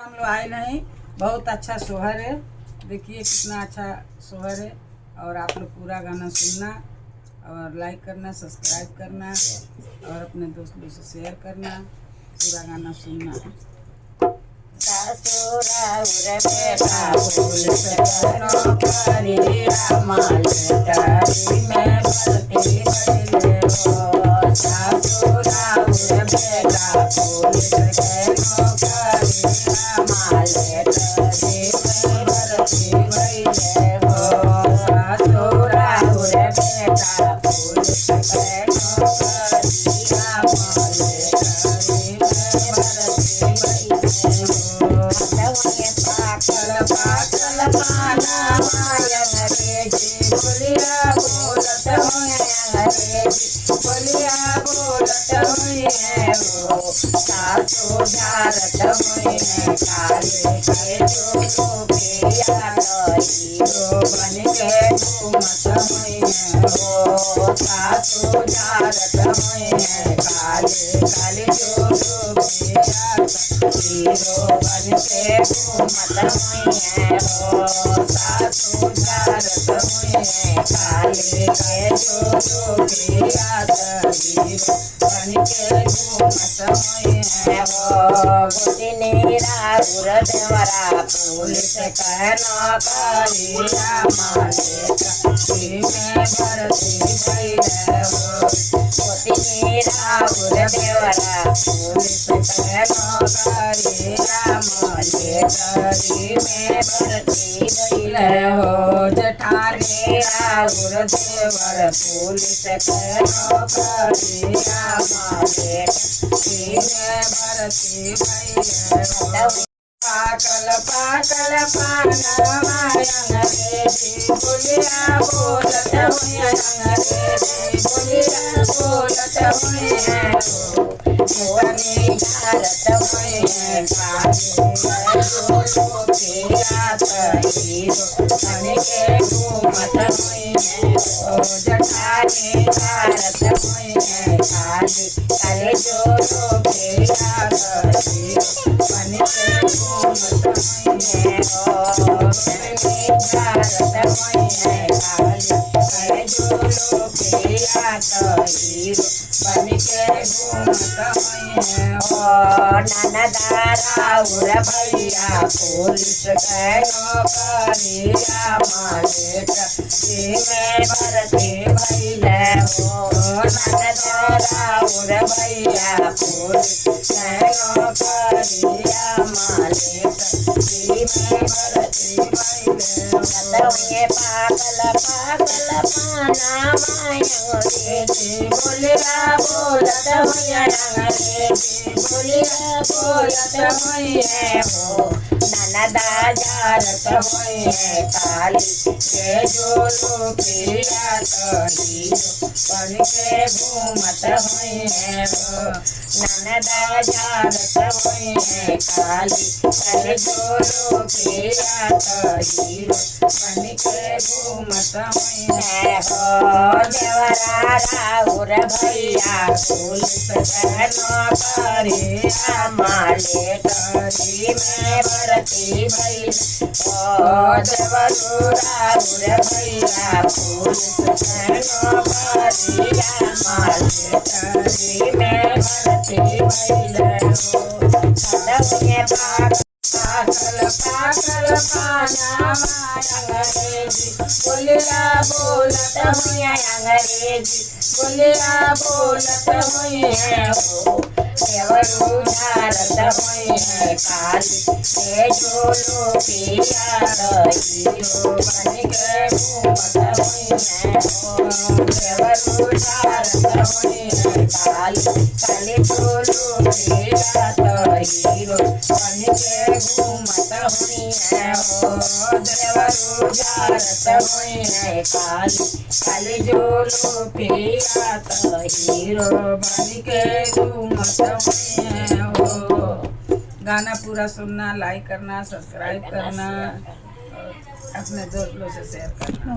हम लोग आए नहीं, बहुत अच्छा सोहर है। देखिए कितना अच्छा सोहर है। और आप लोग पूरा गाना सुनना और लाइक करना, सब्सक्राइब करना और अपने दोस्त लोग से शेयर करना। पूरा गाना सुनना। पुलिस कहना करिया माले में भरती भइले हो राउर देवरा पुलिस कहना करिया माले में भरती भइले हो जठानी राउर देवर पुलिस कहना करिया माले में भरती भइले हो पाकल पाकल पाना अंग्रेजी बोलिया बोलत हुई अंग्रेजी बोलिया बोलत हुई मोनी भारत हुई काली के घूमत हुई जठानी भारत हुई काली काले जो भैया पुलिस करिया मालिक में भरती भइले हो राउर भैया पुलिस करिया मालिक में भरती भइले पागल पागल पाना अंग्रेजी बोलिया बोलत हुई अंग्रेजी बोलिया बोलत हुई हो ननदा जारत हुई काली के जो लोकिया कही बन के घूमत हुई हो ननदा जारत हुई काली के जो लोकिया कही बन के घूमत हुई हो देवरा राउर भैया पुलिस कहना करिया माले में भरती भइले हो देवरू राउर भैया पुलिस कहना करिया माले में भरती भइले हो पागल पागल पाना अंग्रेजी बोलिया बोलत हुई अंग्रेजी बोलिया बोलत हुई हो देवरू भारत हुई काली के जो लोकिया रहियो बन के घूमत हुई हो देवरू भारत हुई काली काली जो लोकिया रहियो बन के घूमत हुई हो देवरू भारत हुई काली काली जो लोकिया हीरो बन के घूमत हुई हो। गाना पूरा सुनना, लाइक करना, सब्सक्राइब करना और अपने दोस्त लोग से शेयर करना।